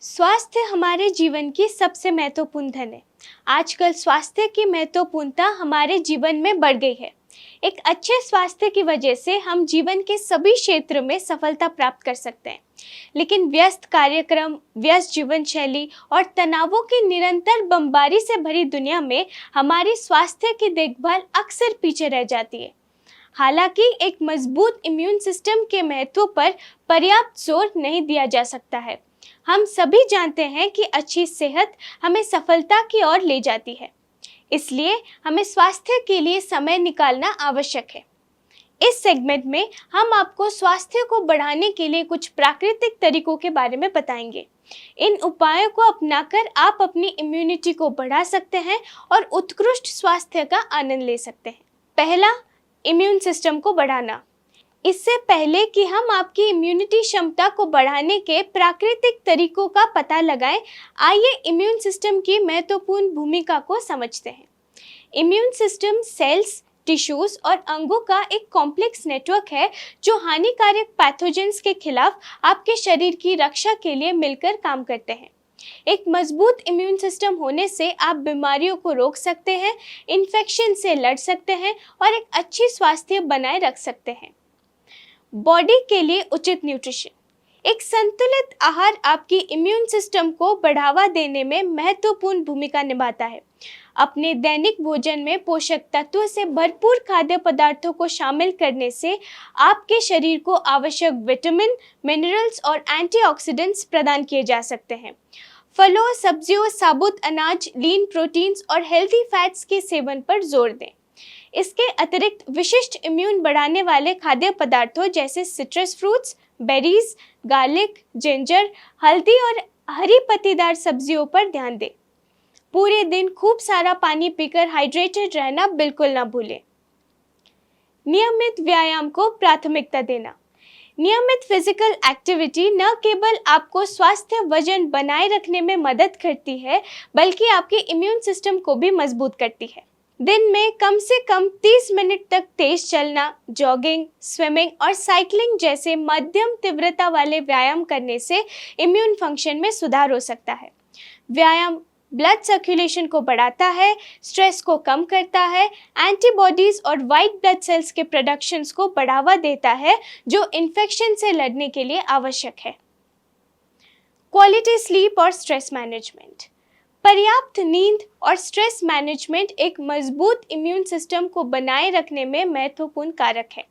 स्वास्थ्य हमारे जीवन की सबसे महत्वपूर्ण धन है। आजकल स्वास्थ्य की महत्वपूर्णता हमारे जीवन में बढ़ गई है। एक अच्छे स्वास्थ्य की वजह से हम जीवन के सभी क्षेत्र में सफलता प्राप्त कर सकते हैं। लेकिन व्यस्त कार्यक्रम, व्यस्त जीवन शैली और तनावों की निरंतर बमबारी से भरी दुनिया में हमारी स्वास्थ्य की देखभाल अक्सर पीछे रह जाती है। हालांकि एक मजबूत इम्यून सिस्टम के महत्व पर पर्याप्त जोर नहीं दिया जा सकता है। हम सभी जानते हैं कि अच्छी सेहत हमें सफलता की ओर ले जाती है, इसलिए हमें स्वास्थ्य के लिए समय निकालना आवश्यक है। इस सेगमेंट में हम आपको स्वास्थ्य को बढ़ाने के लिए कुछ प्राकृतिक तरीकों के बारे में बताएंगे। इन उपायों को अपनाकर आप अपनी इम्यूनिटी को बढ़ा सकते हैं और उत्कृष्ट स्वास्थ्य का आनंद ले सकते हैं। पहला, इम्यून सिस्टम को बढ़ाना। इससे पहले कि हम आपकी इम्यूनिटी क्षमता को बढ़ाने के प्राकृतिक तरीकों का पता लगाएं, आइए इम्यून सिस्टम की महत्वपूर्ण भूमिका को समझते हैं। इम्यून सिस्टम सेल्स, टिश्यूज और अंगों का एक कॉम्प्लेक्स नेटवर्क है जो हानिकारक पैथोजेंस के खिलाफ आपके शरीर की रक्षा के लिए मिलकर काम करते हैं। एक मजबूत इम्यून सिस्टम होने से आप बीमारियों को रोक सकते हैं, इन्फेक्शन से लड़ सकते हैं और एक अच्छी स्वास्थ्य बनाए रख सकते हैं। बॉडी के लिए उचित न्यूट्रिशन। एक संतुलित आहार आपकी इम्यून सिस्टम को बढ़ावा देने में महत्वपूर्ण भूमिका निभाता है। अपने दैनिक भोजन में पोषक तत्वों से भरपूर खाद्य पदार्थों को शामिल करने से आपके शरीर को आवश्यक विटामिन, मिनरल्स और एंटीऑक्सीडेंट्स प्रदान किए जा सकते हैं। फलों, सब्जियों, साबुत अनाज, लीन प्रोटीन्स और हेल्दी फैट्स के सेवन पर जोर दें। इसके अतिरिक्त विशिष्ट इम्यून बढ़ाने वाले खाद्य पदार्थों जैसे citrus fruits, berries, garlic, ginger, हल्दी और हरी पत्तीदार सब्जियों पर ध्यान दें। पूरे दिन खूब सारा पानी पीकर हाइड्रेटेड रहना बिल्कुल ना भूलें। नियमित व्यायाम को प्राथमिकता देना। नियमित फिजिकल एक्टिविटी न केवल आपको स्वास्थ्य वजन बनाए रखने में मदद करती है, बल्कि आपके इम्यून सिस्टम को भी मजबूत करती है। दिन में कम से कम 30 मिनट तक तेज चलना, जॉगिंग, स्विमिंग और साइकिलिंग जैसे मध्यम तीव्रता वाले व्यायाम करने से इम्यून फंक्शन में सुधार हो सकता है। व्यायाम ब्लड सर्कुलेशन को बढ़ाता है, स्ट्रेस को कम करता है, एंटीबॉडीज और वाइट ब्लड सेल्स के प्रोडक्शंस को बढ़ावा देता है, जो इन्फेक्शन से लड़ने के लिए आवश्यक है। क्वालिटी स्लीप और स्ट्रेस मैनेजमेंट। पर्याप्त नींद और स्ट्रेस मैनेजमेंट एक मजबूत इम्यून सिस्टम को बनाए रखने में महत्वपूर्ण कारक है।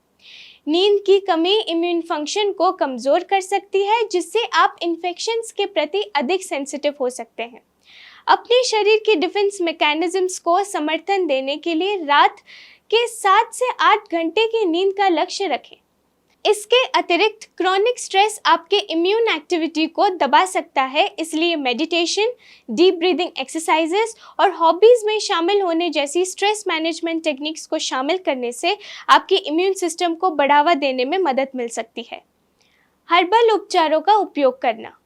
नींद की कमी इम्यून फंक्शन को कमजोर कर सकती है, जिससे आप इन्फेक्शंस के प्रति अधिक सेंसिटिव हो सकते हैं। अपने शरीर की डिफेंस मैकेनिज्म्स को समर्थन देने के लिए रात के 7 से 8 घंटे की नींद का लक्ष्य रखें। इसके अतिरिक्त क्रॉनिक स्ट्रेस आपके इम्यून एक्टिविटी को दबा सकता है, इसलिए मेडिटेशन, डीप ब्रीदिंग एक्सरसाइजेस और हॉबीज में शामिल होने जैसी स्ट्रेस मैनेजमेंट टेक्निक्स को शामिल करने से आपके इम्यून सिस्टम को बढ़ावा देने में मदद मिल सकती है। हर्बल उपचारों का उपयोग करना।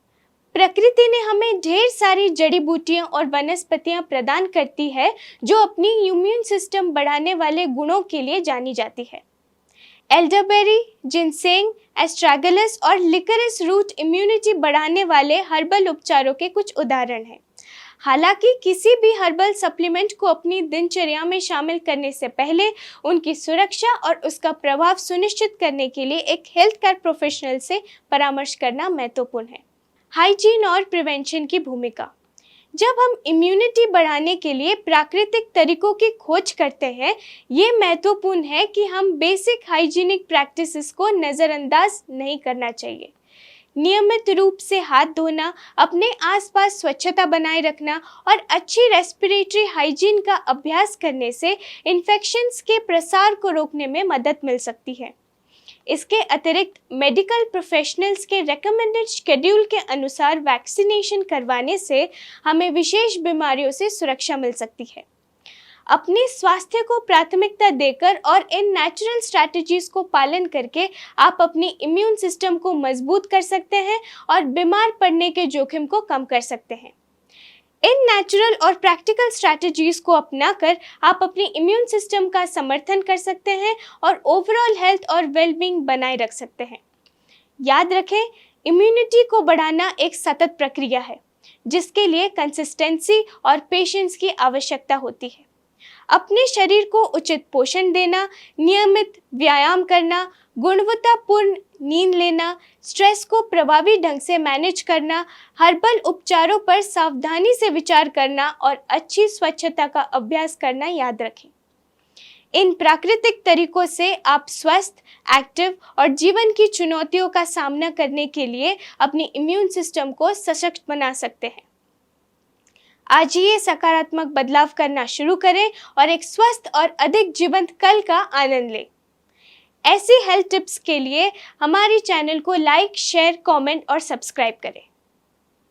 प्रकृति ने हमें ढेर सारी जड़ी बूटियां और वनस्पतियां प्रदान करती है जो अपनी इम्यून सिस्टम बढ़ाने वाले गुणों के लिए जानी जाती है। एल्डरबेरी, जिनसेंग, एस्ट्रागलस और लिकरिस रूट इम्यूनिटी बढ़ाने वाले हर्बल उपचारों के कुछ उदाहरण हैं। हालांकि किसी भी हर्बल सप्लीमेंट को अपनी दिनचर्या में शामिल करने से पहले उनकी सुरक्षा और उसका प्रभाव सुनिश्चित करने के लिए एक हेल्थ केयर प्रोफेशनल से परामर्श करना महत्वपूर्ण है। हाइजीन और प्रिवेंशन की भूमिका। जब हम इम्यूनिटी बढ़ाने के लिए प्राकृतिक तरीकों की खोज करते हैं, ये महत्वपूर्ण है कि हम बेसिक हाइजीनिक प्रैक्टिसेस को नज़रअंदाज नहीं करना चाहिए। नियमित रूप से हाथ धोना, अपने आसपास स्वच्छता बनाए रखना और अच्छी रेस्पिरेटरी हाइजीन का अभ्यास करने से इन्फेक्शंस के प्रसार को रोकने में मदद मिल सकती है। इसके अतिरिक्त मेडिकल प्रोफेशनल्स के रेकमेंडेड शेड्यूल के अनुसार वैक्सीनेशन करवाने से हमें विशेष बीमारियों से सुरक्षा मिल सकती है। अपने स्वास्थ्य को प्राथमिकता देकर और इन नेचुरल स्ट्रैटेजीज को पालन करके आप अपनी इम्यून सिस्टम को मजबूत कर सकते हैं और बीमार पड़ने के जोखिम को कम कर सकते हैं। इन नेचुरल और प्रैक्टिकल स्ट्रैटेजीज को अपनाकर आप अपनी इम्यून सिस्टम का समर्थन कर सकते हैं और ओवरऑल हेल्थ और वेलबींग बनाए रख सकते हैं। याद रखें, इम्यूनिटी को बढ़ाना एक सतत प्रक्रिया है, जिसके लिए कंसिस्टेंसी और पेशेंस की आवश्यकता होती है। अपने शरीर को उचित पोषण देना, नियमित व्यायाम करना, गुणवत्तापूर्ण नींद लेना, स्ट्रेस को प्रभावी ढंग से मैनेज करना, हर्बल उपचारों पर सावधानी से विचार करना और अच्छी स्वच्छता का अभ्यास करना याद रखें। इन प्राकृतिक तरीकों से आप स्वस्थ, एक्टिव और जीवन की चुनौतियों का सामना करने के लिए अपनी इम्यून सिस्टम को सशक्त बना सकते हैं। आज ही ये सकारात्मक बदलाव करना शुरू करें और एक स्वस्थ और अधिक जीवंत कल का आनंद लें। ऐसी हेल्थ टिप्स के लिए हमारे चैनल को लाइक, शेयर, कमेंट और सब्सक्राइब करें।